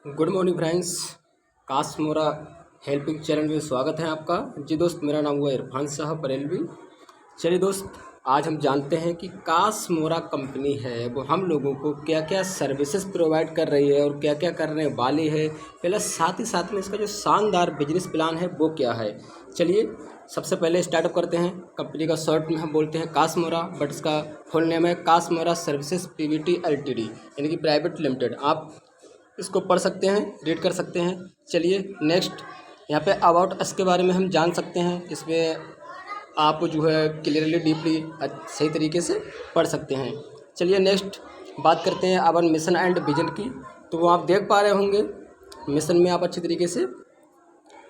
Good morning friends. कासमोरा helping channel में स्वागत है आपका। जी दोस्त, मेरा नाम हुआ इरफान साहब बरेलवी। चलिए दोस्त, आज हम जानते हैं कि कासमोरा कंपनी है वो हम लोगों को क्या क्या सर्विसेज प्रोवाइड कर रही है और क्या क्या करने वाली है, प्लस साथ ही साथ में इसका जो शानदार बिजनेस प्लान है वो क्या है। चलिए सबसे पहले स्टार्टअप करते हैं। कंपनी का शॉर्ट में हम बोलते हैं कासमोरा, बट इसका फुल नेम है कासमोरा सर्विसेज पीवीटी एलटीडी, यानी कि प्राइवेट लिमिटेड। आप इसको पढ़ सकते हैं, रीड कर सकते हैं। चलिए नेक्स्ट, यहाँ पे अबाउट अस के बारे में हम जान सकते हैं। इसमें आप जो है क्लियरली डीपली सही तरीके से पढ़ सकते हैं। चलिए नेक्स्ट बात करते हैं अपन मिशन एंड विजन की। तो वो आप देख पा रहे होंगे, मिशन में आप अच्छी तरीके से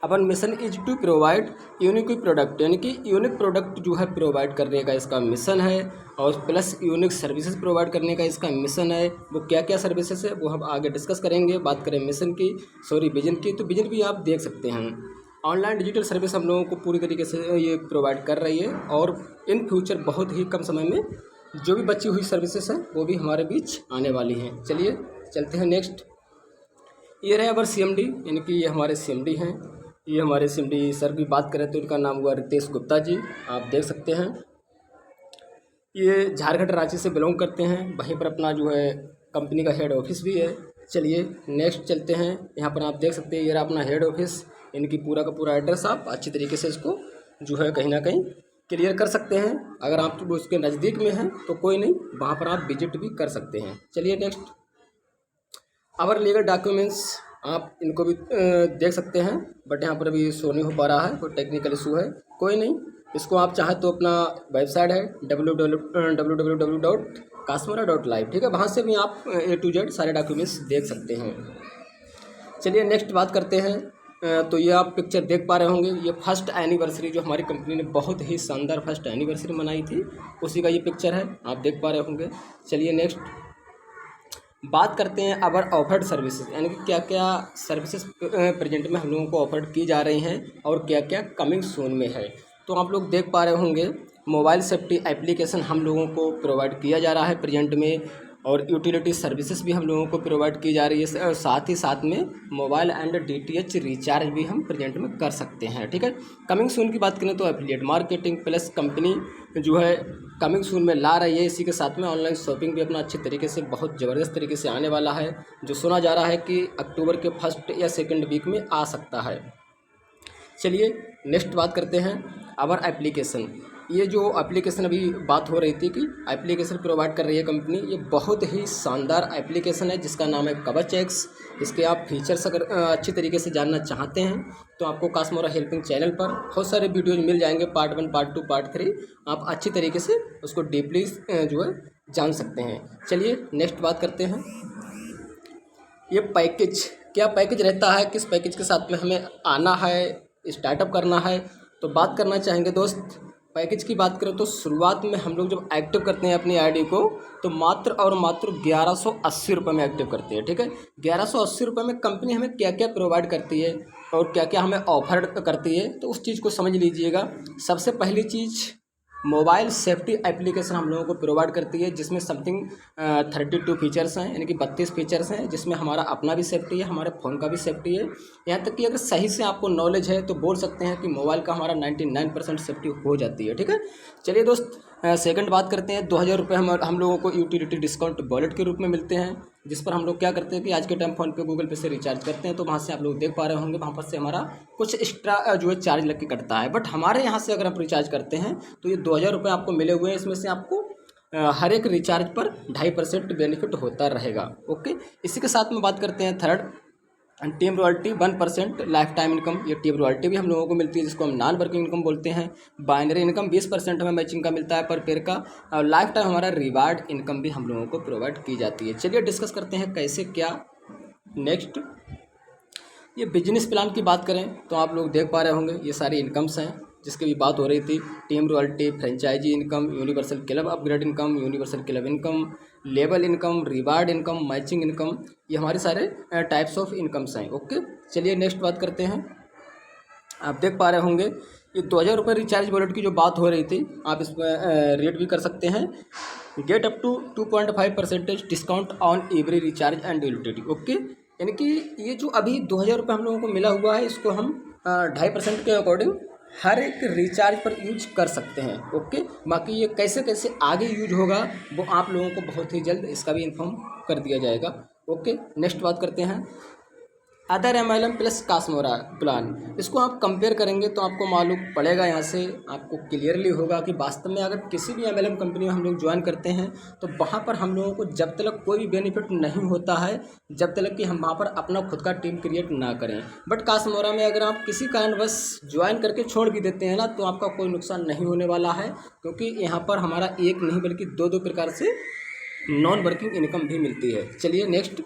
अपन mission is to provide unique product, यानी कि यूनिक प्रोडक्ट जो है प्रोवाइड करने का इसका मिशन है, और प्लस यूनिक सर्विसेज प्रोवाइड करने का इसका मिशन है। वो क्या क्या सर्विसेज है वो हम आगे डिस्कस करेंगे। बात करें मिशन की, विजन की, तो विजन भी आप देख सकते हैं। ऑनलाइन डिजिटल सर्विस हम लोगों को पूरी तरीके से ये प्रोवाइड कर रही है, और इन फ्यूचर बहुत ही कम समय में जो भी बची हुई सर्विसेज हैं वो भी हमारे बीच आने वाली हैं। चलिए चलते हैं नेक्स्ट। ये रहे हमारे CMD, यानी कि ये हमारे CMD हैं। ये हमारे CMD सर की बात करें तो इनका नाम हुआ रितेश गुप्ता जी, आप देख सकते हैं। ये झारखंड रांची से बिलोंग करते हैं, वहीं पर अपना जो है कंपनी का हेड ऑफिस भी है। चलिए नेक्स्ट चलते हैं। यहाँ पर आप देख सकते हैं ये रहा अपना हेड ऑफिस, इनकी पूरा का पूरा एड्रेस आप अच्छी तरीके से इसको जो है कहीं ना कहीं क्लियर कर सकते हैं। अगर आप उसके नज़दीक में हैं तो कोई नहीं, वहाँ पर आप विजिट भी कर सकते हैं। चलिए नेक्स्ट, अवर लीगल डॉक्यूमेंट्स आप इनको भी देख सकते हैं, बट यहाँ पर अभी शो नहीं हो पा रहा है, कोई टेक्निकल इशू है, कोई नहीं। इसको आप चाहे तो अपना वेबसाइट है www.kasmora.live, ठीक है, वहाँ से भी आप A to Z सारे डॉक्यूमेंट्स देख सकते हैं। चलिए नेक्स्ट बात करते हैं। तो ये आप पिक्चर देख पा रहे होंगे, ये फर्स्ट एनिवर्सरी जो हमारी कंपनी ने बहुत ही शानदार फर्स्ट एनिवर्सरी मनाई थी, उसी का ये पिक्चर है, आप देख पा रहे होंगे। चलिए नेक्स्ट बात करते हैं अबर ऑफर्ड सर्विसेज, यानी कि क्या क्या सर्विसेज प्रेजेंट में हम लोगों को ऑफर्ड की जा रही हैं और क्या क्या कमिंग सून में है। तो आप लोग देख पा रहे होंगे, मोबाइल सेफ्टी एप्लीकेशन हम लोगों को प्रोवाइड किया जा रहा है प्रेजेंट में, और यूटिलिटी सर्विसेज भी हम लोगों को प्रोवाइड की जा रही है, और साथ ही साथ में मोबाइल एंड DTH रिचार्ज भी हम प्रेजेंट में कर सकते हैं, ठीक है। कमिंग सून की बात करें तो एफिलिएट मार्केटिंग प्लस कंपनी जो है कमिंग सून में ला रही है। इसी के साथ में ऑनलाइन शॉपिंग भी अपना अच्छे तरीके से बहुत ज़बरदस्त तरीके से आने वाला है, जो सुना जा रहा है कि अक्टूबर के फर्स्ट या सेकेंड वीक में आ सकता है। चलिए नेक्स्ट बात करते हैं अवर एप्लीकेशन। ये जो एप्लीकेशन अभी बात हो रही थी कि एप्लीकेशन प्रोवाइड कर रही है कंपनी, ये बहुत ही शानदार एप्लीकेशन है जिसका नाम है कवच एक्स। इसके आप फीचर्स अगर अच्छी तरीके से जानना चाहते हैं तो आपको कासमोरा हेल्पिंग चैनल पर बहुत सारे वीडियोज मिल जाएंगे, पार्ट 1, पार्ट 2, पार्ट 3। आप अच्छी तरीके से उसको डीपली जो है जान सकते हैं। चलिए नेक्स्ट बात करते हैं। ये पैकेज, क्या पैकेज रहता है, किस पैकेज के साथ में हमें आना है, स्टार्टअप करना है, तो बात करना चाहेंगे दोस्त। पैकेज की बात करें तो शुरुआत में हम लोग जब एक्टिव करते हैं अपनी आईडी को, तो मात्र और मात्र 1180 रुपये में एक्टिव करते हैं, ठीक है। 1180 रुपये में कंपनी हमें क्या क्या प्रोवाइड करती है और क्या क्या हमें ऑफर करती है, तो उस चीज़ को समझ लीजिएगा। सबसे पहली चीज़, मोबाइल सेफ्टी एप्लीकेशन हम लोगों को प्रोवाइड करती है, जिसमें समथिंग 32 फीचर्स हैं, यानी कि 32 फीचर्स हैं, जिसमें हमारा अपना भी सेफ्टी है, हमारे फ़ोन का भी सेफ्टी है। यहाँ तक कि अगर सही से आपको नॉलेज है तो बोल सकते हैं कि मोबाइल का हमारा 99% सेफ्टी हो जाती है, ठीक है। चलिए दोस्त, सेकंड बात करते हैं। 2000 रुपये हम लोगों को यूटिलिटी डिस्काउंट वॉलेट के रूप में मिलते हैं, जिस पर हम लोग क्या करते हैं कि आज के टाइम फ़ोन पे गूगल पे से रिचार्ज करते हैं, तो वहाँ से आप लोग देख पा रहे होंगे, वहाँ पर से हमारा कुछ एक्स्ट्रा जो है चार्ज लग के कटता है। बट हमारे यहाँ से अगर आप रिचार्ज करते हैं तो ये 2000 रुपये आपको मिले हुए हैं, इसमें से आपको हर एक रिचार्ज पर 2.5% बेनिफिट होता रहेगा, ओके। इसी के साथ में बात करते हैं third, team royalty 1% life time income. ये टीम रॉयल्टी भी हम लोगों को मिलती है, जिसको हम नॉन वर्किंग इनकम बोलते हैं। बाइनरी इनकम 20% हमें मैचिंग का मिलता है पर पेयर का, और लाइफ टाइम हमारा रिवार्ड इनकम भी हम लोगों को प्रोवाइड की जाती है। चलिए डिस्कस करते हैं कैसे क्या। नेक्स्ट, ये बिजनेस प्लान की बात करें तो आप लोग देख पा रहे होंगे, ये सारी इनकम्स हैं जिसकी भी बात हो रही थी। Team royalty, franchisee income, universal club upgrade income, universal club income, लेबल income, reward income, matching income, ये हमारे सारे टाइप्स ऑफ इनकम्स हैं, ओके। चलिए नेक्स्ट बात करते हैं। आप देख पा रहे होंगे ये 2000 रुपये रिचार्ज वॉलेट की जो बात हो रही थी, आप इसमें रेट भी कर सकते हैं। Get up to 2.5% discount on every recharge and utility, okay. यानी कि ये जो अभी 2,000 रुपये हम लोगों को मिला हुआ है, इसको हम 2.5% के अकॉर्डिंग हर एक रिचार्ज पर यूज कर सकते हैं। ओके, बाकी ये कैसे कैसे आगे यूज होगा वो आप लोगों को बहुत ही जल्द इसका भी इन्फॉर्म कर दिया जाएगा। ओके, नेक्स्ट बात करते हैं अदर MLM प्लस कास्मोरा प्लान। इसको आप कंपेयर करेंगे तो आपको मालूम पड़ेगा, यहाँ से आपको क्लियरली होगा कि वास्तव में अगर किसी भी MLM कंपनी में हम लोग ज्वाइन करते हैं तो वहाँ पर हम लोगों को जब तक कोई भी बेनिफिट नहीं होता है, जब तक कि हम वहाँ पर अपना खुद का टीम क्रिएट ना करें। बट कास्मोरा में अगर आप किसी कारणवश ज्वाइन करके छोड़ भी देते हैं ना, तो आपका कोई नुकसान नहीं होने वाला है, क्योंकि यहाँ पर हमारा एक नहीं बल्कि दो प्रकार से नॉन वर्किंग इनकम भी मिलती है। चलिए नेक्स्ट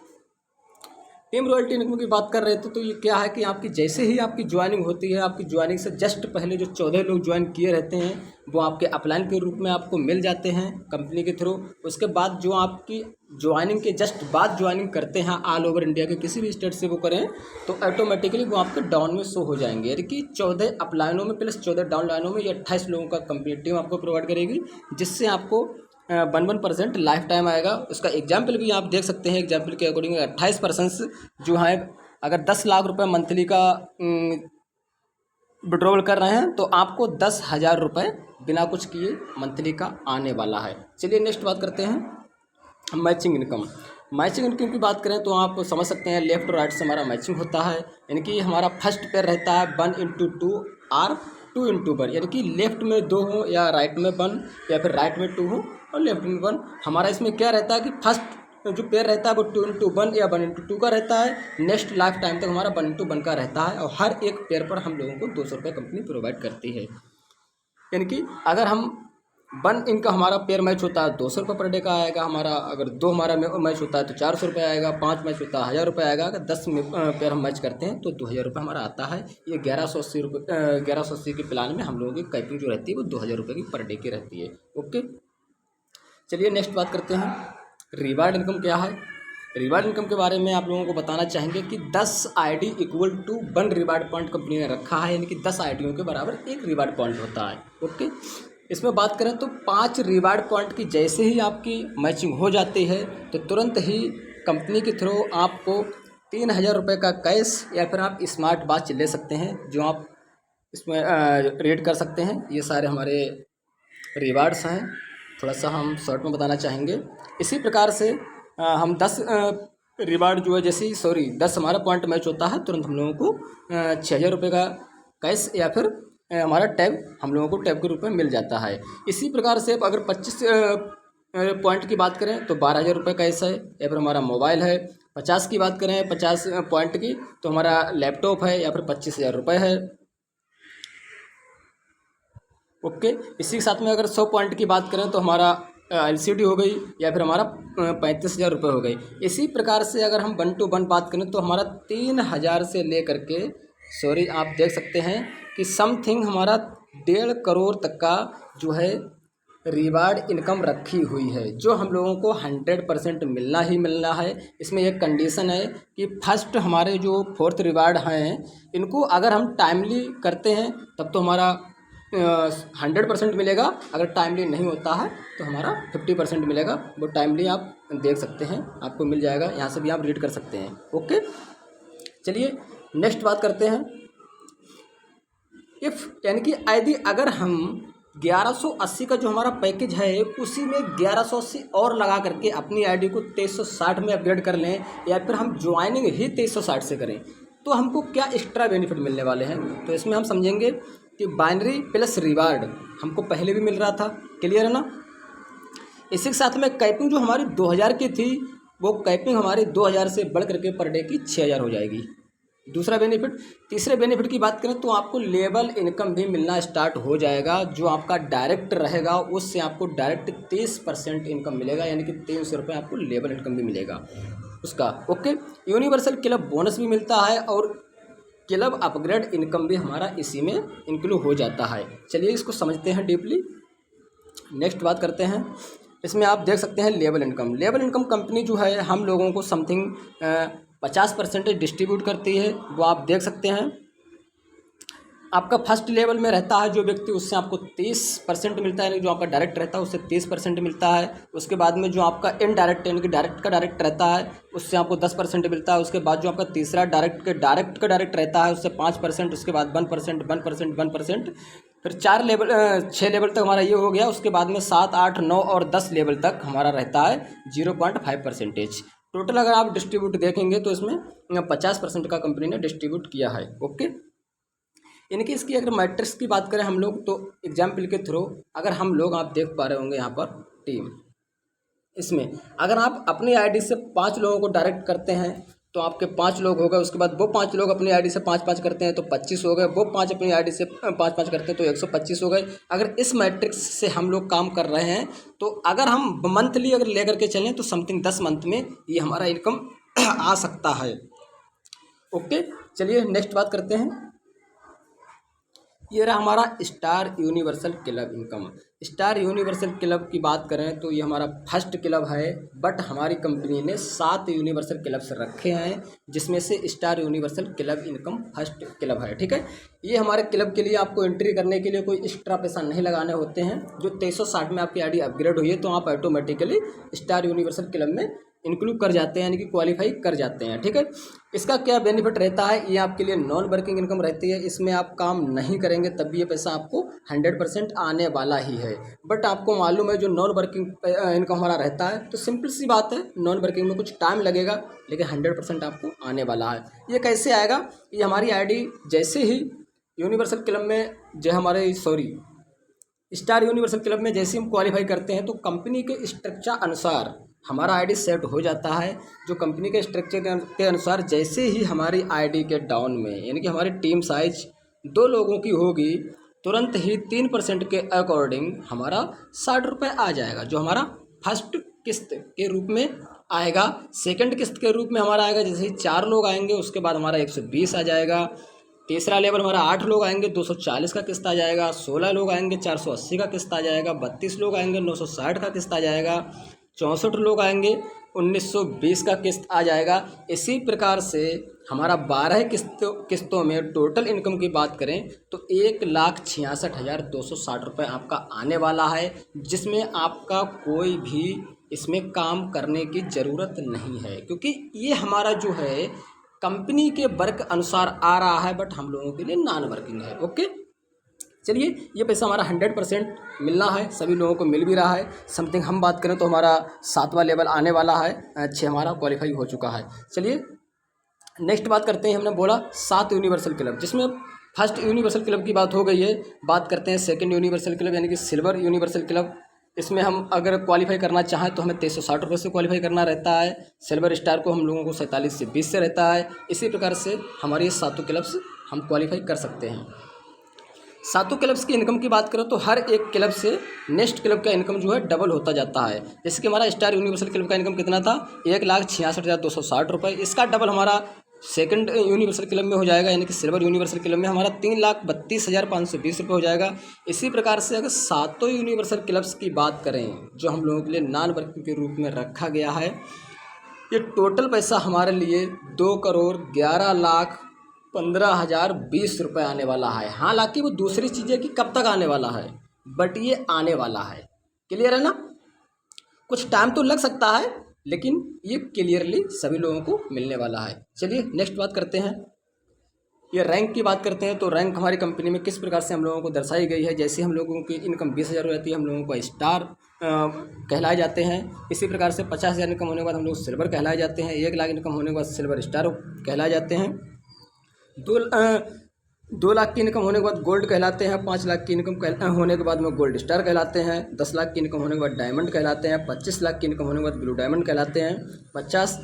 टीम रॉयल्टी इनकम की बात कर रहे थे, तो ये क्या है कि आपकी जैसे ही आपकी ज्वाइनिंग होती है, आपकी ज्वाइनिंग से जस्ट पहले जो 14 लोग ज्वाइन किए रहते हैं वो आपके अपलाइन के रूप में आपको मिल जाते हैं कंपनी के थ्रू। उसके बाद जो आपकी ज्वाइनिंग के जस्ट बाद ज्वाइनिंग करते हैं ऑल ओवर इंडिया के किसी भी स्टेट से वो करें, तो ऑटोमेटिकली वो आपके डाउन में शो हो जाएंगे। यानी कि 14 अपलाइनों में प्लस 14 डाउन लाइनों में ये 28 लोगों का कंपनी टीम आपको प्रोवाइड करेगी, जिससे आपको 1% लाइफ टाइम आएगा। उसका एग्जाम्पल भी आप देख सकते हैं। एग्जाम्पल के अकॉर्डिंग 28% जो है, अगर 10 लाख रुपए मंथली का विड्रॉवल कर रहे हैं तो आपको 10,000 रुपये बिना कुछ किए मंथली का आने वाला है। चलिए नेक्स्ट बात करते हैं मैचिंग इनकम। मैचिंग इनकम की बात करें तो आप समझ सकते हैं लेफ्ट और राइट से हमारा मैचिंग होता है। यानी कि हमारा फर्स्ट पेयर रहता है 1/2 और 2/1, यानी कि लेफ्ट में 2 हो या राइट में 1 या फिर राइट में 2 हो और लेफ्ट में 1। हमारा इसमें क्या रहता है कि फर्स्ट जो पेयर रहता है वो 2/1 या 1/2 का रहता है। नेक्स्ट लाइफ टाइम तक हमारा 1/1 का रहता है, और हर एक पेयर पर हम लोगों को 200 रुपये कंपनी प्रोवाइड करती है। यानी कि अगर हम 1 इनका हमारा पेयर मैच होता है 200 रुपये पर डे का आएगा हमारा। अगर 2 हमारा मैच होता है तो 400 रुपये आएगा। 5 मैच होता है 1,000 रुपये आएगा। अगर 10 पेयर हम मैच करते हैं तो 2,000 रुपये हमारा आता है। ये 1180 के प्लान में हम लोगों की कैपिंग जो रहती है वो 2,000 रुपये की पर डे की रहती है। ओके, चलिए नेक्स्ट बात करते हैं रिवार्ड इनकम क्या है। रिवार्ड इनकम के बारे में आप लोगों को बताना चाहेंगे कि 10 ID equal to 1 reward point company ने रखा है। यानी कि 10 IDयों के बराबर 1 रिवार्ड पॉइंट होता है। ओके, इसमें बात करें तो 5 रिवार्ड पॉइंट की जैसे ही आपकी मैचिंग हो जाती है तो तुरंत ही कंपनी के थ्रू आपको 3,000 रुपये का कैश या फिर आप स्मार्ट वॉच ले सकते हैं, जो आप इसमें रेट कर सकते हैं। ये सारे हमारे रिवार्ड्स हैं, थोड़ा सा हम शॉर्ट में बताना चाहेंगे। इसी प्रकार से हम 10 रिवार्ड जो है 10 हमारा पॉइंट मैच होता है, तुरंत हम लोगों को 6,000 रुपये का कैश या फिर हमारा टैग हम लोगों को टैग के रूप में मिल जाता है। इसी प्रकार से अगर 25 पॉइंट की बात करें तो 12,000 रुपये कैश है या फिर हमारा मोबाइल है। 50 की बात करें 50 पॉइंट की तो हमारा लैपटॉप है या फिर 25,000 रुपये है। ओके, इसी के साथ में अगर 100 पॉइंट की बात करें तो हमारा LCD हो गई या फिर हमारा 35,000 रुपये हो गई। इसी प्रकार से अगर हम 1 to 1 बात करें तो हमारा 3,000 से लेकर के आप देख सकते हैं कि समथिंग हमारा 1.5 करोड़ तक का जो है रिवार्ड इनकम रखी हुई है, जो हम लोगों को 100% मिलना ही मिलना है। इसमें एक कंडीशन है कि फर्स्ट हमारे जो 4th रिवार्ड हैं इनको अगर हम टाइमली करते हैं तब तो हमारा 100% मिलेगा। अगर टाइमली नहीं होता है तो हमारा 50% मिलेगा। वो टाइमली आप देख सकते हैं, आपको मिल जाएगा, यहाँ से भी आप रीड कर सकते हैं। ओके, चलिए नेक्स्ट बात करते हैं यानी कि यदि अगर हम 1180 का जो हमारा पैकेज है उसी में 1180 और लगा करके अपनी ID को 2360 में अपग्रेड कर लें या फिर हम ज्वाइनिंग ही 2360 से करें तो हमको क्या एक्स्ट्रा बेनिफिट मिलने वाले हैं। तो इसमें हम समझेंगे कि बाइनरी प्लस रिवार्ड हमको पहले भी मिल रहा था, क्लियर है ना। इसी के साथ में कैपिंग जो हमारी 2000 की थी वो कैपिंग हमारी 2000 से बढ़ करके पर डे की 6,000 हो जाएगी। दूसरा बेनिफिट। तीसरे बेनिफिट की बात करें तो आपको लेवल इनकम भी मिलना स्टार्ट हो जाएगा। जो आपका डायरेक्ट रहेगा उससे आपको डायरेक्ट 30% इनकम मिलेगा, यानी कि 300 रुपये आपको लेवल इनकम भी मिलेगा उसका। ओके, यूनिवर्सल क्लब बोनस भी मिलता है और क्लब अपग्रेड इनकम भी हमारा इसी में इंक्लूड हो जाता है। चलिए इसको समझते हैं डीपली। नेक्स्ट बात करते हैं, इसमें आप देख सकते हैं level income. Level income company जो है हम लोगों को समथिंग 50% डिस्ट्रीब्यूट करती है, वो आप देख सकते हैं। आपका फर्स्ट लेवल में रहता है जो व्यक्ति, उससे आपको 30% मिलता है, यानी जो आपका डायरेक्ट रहता है उससे 30% मिलता है। उसके बाद में जो आपका इनडायरेक्ट यानी कि डायरेक्ट का डायरेक्ट रहता है उससे आपको 10% मिलता है। उसके बाद जो आपका तीसरा डायरेक्ट का डायरेक्ट रहता है उससे 5%, उसके बाद 1%, 1%, 1%, फिर 6 लेवल तक हमारा ये हो गया। उसके बाद में 7, 8, 9 और 10 लेवल तक हमारा रहता है 0.5%। टोटल अगर आप डिस्ट्रीब्यूट देखेंगे तो इसमें 50% का कंपनी ने डिस्ट्रीब्यूट किया है। ओके, इनकी इसकी अगर मैट्रिक्स की बात करें हम लोग तो एग्जाम्पल के थ्रू अगर हम लोग, आप देख पा रहे होंगे यहाँ पर टीम, इसमें अगर आप अपनी आईडी से 5 लोगों को डायरेक्ट करते हैं तो आपके 5 लोग हो गए। उसके बाद वो 5 लोग अपनी आईडी से 5-5 करते हैं तो 25 हो गए। वो 5 अपनी आईडी से 5-5 करते हैं तो 125 हो गए। अगर इस मैट्रिक्स से हम लोग काम कर रहे हैं तो अगर हम मंथली अगर लेकर के चलें तो समथिंग 10 मंथ में ये हमारा इनकम आ सकता है। ओके, चलिए नेक्स्ट बात करते हैं। ये रहा हमारा star universal club income. Star universal club की बात करें तो ये हमारा फर्स्ट क्लब है, बट हमारी कंपनी ने 7 यूनिवर्सल क्लब्स रखे हैं जिसमें से star universal club income first club है। ठीक है, ये हमारे क्लब के लिए आपको एंट्री करने के लिए कोई एक्स्ट्रा पैसा नहीं लगाने होते हैं। जो 2360 में आपकी आईडी अपग्रेड हुई है तो आप ऑटोमेटिकली स्टार यूनिवर्सल क्लब में इंक्लूड कर जाते हैं, यानी कि क्वालिफाई कर जाते हैं। ठीक है, इसका क्या बेनिफिट रहता है, ये आपके लिए नॉन वर्किंग इनकम रहती है। इसमें आप काम नहीं करेंगे तब भी ये पैसा आपको 100% आने वाला ही है। बट आपको मालूम है जो नॉन वर्किंग इनकम हमारा रहता है तो सिंपल सी बात है, नॉन वर्किंग में कुछ टाइम लगेगा लेकिन 100% आपको आने वाला है। ये कैसे आएगा, ये हमारी आईडी जैसे ही यूनिवर्सल क्लब में स्टार यूनिवर्सल क्लब में जैसे हम क्वालिफाई करते हैं तो कंपनी के स्ट्रक्चर अनुसार हमारा आईडी सेट हो जाता है। जो कंपनी के स्ट्रक्चर के अनुसार जैसे ही हमारी आईडी के डाउन में, यानी कि हमारी टीम साइज 2 लोगों की होगी, तुरंत ही 3% के अकॉर्डिंग हमारा 60 रुपये आ जाएगा, जो हमारा फर्स्ट किस्त के रूप में आएगा। सेकंड किस्त के रूप में हमारा आएगा जैसे ही 4 लोग आएंगे उसके बाद हमारा 120 आ जाएगा। तीसरा लेवल हमारा 8 लोग आएंगे 240 का किस्त आ जाएगा। 16 लोग आएंगे 480 का किस्त आ जाएगा। 32 लोग आएंगे 960 का किस्त आ जाएगा। 64 लोग आएंगे 1920 का किस्त आ जाएगा। इसी प्रकार से हमारा 12 किस्तों में टोटल इनकम की बात करें तो 1,66,260 रुपये आपका आने वाला है, जिसमें आपका कोई भी इसमें काम करने की ज़रूरत नहीं है, क्योंकि ये हमारा जो है कंपनी के वर्क अनुसार आ रहा है, बट हम लोगों के लिए नॉन वर्किंग है। ओके, चलिए ये पैसा हमारा 100% मिलना है, सभी लोगों को मिल भी रहा है। समथिंग हम बात करें तो हमारा 7वां लेवल आने वाला है, 6 हमारा क्वालिफाई हो चुका है। चलिए नेक्स्ट बात करते हैं। हमने बोला 7 यूनिवर्सल क्लब, जिसमें फर्स्ट यूनिवर्सल क्लब की बात हो गई है। बात करते हैं सेकंड यूनिवर्सल क्लब यानी कि सिल्वर यूनिवर्सल क्लब। इसमें हम अगर क्वालिफाई करना चाहें तो हमें 2360 रुपये से क्वालिफाई करना रहता है। सिल्वर स्टार को हम लोगों को 47 से 20 से रहता है। इसी प्रकार से हमारे ये 7 क्लब्स हम क्वालिफाई कर सकते हैं। 7 क्लब्स की इनकम की बात करें तो हर एक क्लब से नेक्स्ट क्लब का इनकम जो है डबल होता जाता है। जैसे कि हमारा स्टार यूनिवर्सल क्लब का इनकम कितना था, 1,66,260 रुपये। इसका डबल हमारा सेकंड यूनिवर्सल क्लब में हो जाएगा, यानी कि सिल्वर यूनिवर्सल क्लब में हमारा 3,32,520 रुपये हो जाएगा। इसी प्रकार से अगर 7 यूनिवर्सल क्लब्स की बात करें जो हम लोगों के लिए नॉन वर्किंग के रूप में रखा गया है, ये टोटल पैसा हमारे लिए 2,11,15,020 रुपये आने वाला है। हालांकि वो दूसरी चीज़ें कि कब तक आने वाला है, बट ये आने वाला है। क्लियर है ना, कुछ टाइम तो लग सकता है लेकिन ये क्लियरली सभी लोगों को मिलने वाला है। चलिए नेक्स्ट बात करते हैं। ये रैंक की बात करते हैं तो रैंक हमारी कंपनी में किस प्रकार से हम लोगों को दर्शाई गई है। जैसे हम लोगों की इनकम 20,000 हो जाती है, हम लोगों को स्टार कहलाए जाते हैं। इसी प्रकार से 50,000 इनकम होने के बाद हम लोग सिल्वर कहलाए जाते हैं। 1 लाख इनकम होने के बाद सिल्वर स्टार कहलाए जाते हैं। 2 लाख की इनकम होने के बाद गोल्ड कहलाते हैं। 5 लाख की इनकम होने के बाद में गोल्ड स्टार कहलाते हैं। 10 लाख की इनकम होने के बाद डायमंड कहलाते हैं। 25 लाख की इनकम होने के बाद ब्लू डायमंड कहलाते हैं। 50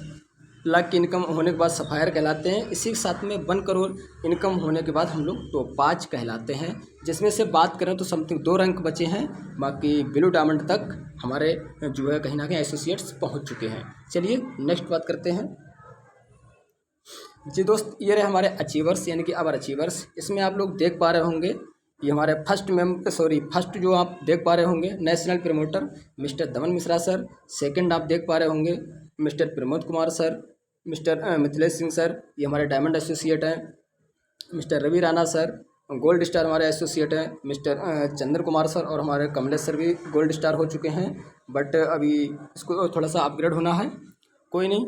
लाख की इनकम होने के बाद सफ़ायर कहलाते हैं। इसी के साथ में 1 करोड़ इनकम होने के बाद हम लोग टॉप-5 कहलाते हैं। जिसमें से बात करें तो समथिंग 2 रैंक बचे हैं, बाकी ब्लू डायमंड तक हमारे जो है कहीं ना कहीं एसोसिएट्स पहुँच चुके हैं। चलिए नेक्स्ट बात करते हैं। जी दोस्त, ये रहे हमारे अचीवर्स यानी कि अवर अचीवर्स। इसमें आप लोग देख पा रहे होंगे ये हमारे फर्स्ट जो आप देख पा रहे होंगे नेशनल प्रमोटर मिस्टर दमन मिश्रा सर। सेकंड आप देख पा रहे होंगे mister Pramod Kumar sir, mister Mithilesh Singh sir, ये हमारे डायमंड एसोसिएट हैं। Mister Ravi Rana sir, gold star हमारे एसोसिएट हैं मिस्टर चंद्र कुमार सर, और हमारे कमलेश सर भी गोल्ड स्टार हो चुके हैं, बट अभी इसको थोड़ा सा अपग्रेड होना है, कोई नहीं।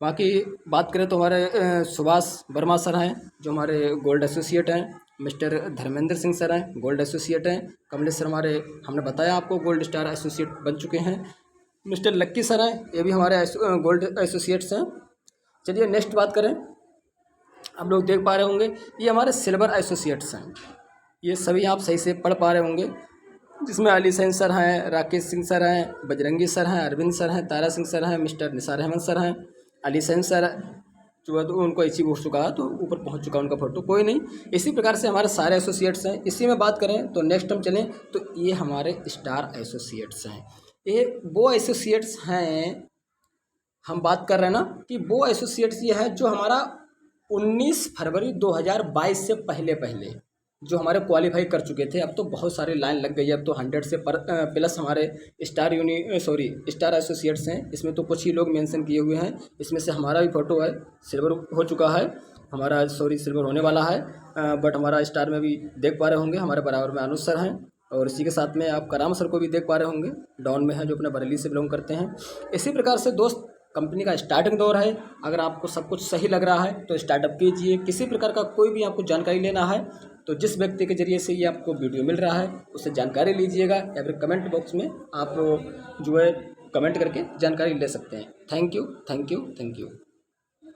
बाकी बात करें तो हमारे सुभाष वर्मा सर हैं जो हमारे गोल्ड एसोसिएट हैं, मिस्टर धर्मेंद्र सिंह सर हैं गोल्ड एसोसिएट हैं, कमलेश सर हमारे हमने बताया आपको गोल्ड स्टार एसोसिएट बन चुके हैं, मिस्टर लक्की सर हैं ये भी हमारे गोल्ड एसोसिएट्स हैं। चलिए नेक्स्ट बात करें, आप लोग देख पा रहे होंगे ये हमारे सिल्वर एसोसिएट्स हैं, ये सभी आप सही से पढ़ पा रहे होंगे, जिसमें अली सैन सर हैं, राकेश सिंह सर हैं, बजरंगी सर हैं, अरविंद सर हैं, तारा सिंह सर हैं, मिस्टर निसार अहमद सर हैं, अली सैन सर जो है तो उनको अचीव हो चुका है, तो ऊपर पहुंच चुका उनका फोटो, कोई नहीं। इसी प्रकार से हमारे सारे एसोसिएट्स हैं। इसी में बात करें तो नेक्स्ट हम चलें तो ये हमारे स्टार एसोसिएट्स हैं। ये वो एसोसिएट्स हैं, हम बात कर रहे हैं ना कि वो एसोसिएट्स ये है जो हमारा 19 फरवरी 2022 से पहले पहले जो हमारे क्वालिफाई कर चुके थे। अब तो बहुत सारी लाइन लग गई है, अब तो 100 से प्लस हमारे स्टार एसोसिएट्स हैं। इसमें तो कुछ ही लोग मेंशन किए हुए हैं, इसमें से हमारा भी फोटो है, सिल्वर हो चुका है हमारा, सिल्वर होने वाला है, बट हमारा स्टार में भी देख पा रहे होंगे हमारे बराबर में अनुज सर हैं, और इसी के साथ में आप कराम सर को भी देख पा रहे होंगे, डाउन में है जो अपने बरेली से बिलोंग करते हैं। इसी प्रकार से दोस्त कंपनी का स्टार्टिंग दौर है, अगर आपको सब कुछ सही लग रहा है तो स्टार्टअप कीजिए। किसी प्रकार का कोई भी आपको जानकारी लेना है तो जिस व्यक्ति के जरिए से ये आपको वीडियो मिल रहा है उससे जानकारी लीजिएगा, या फिर कमेंट बॉक्स में आप जो है कमेंट करके जानकारी ले सकते हैं। Thank you, thank you, thank you.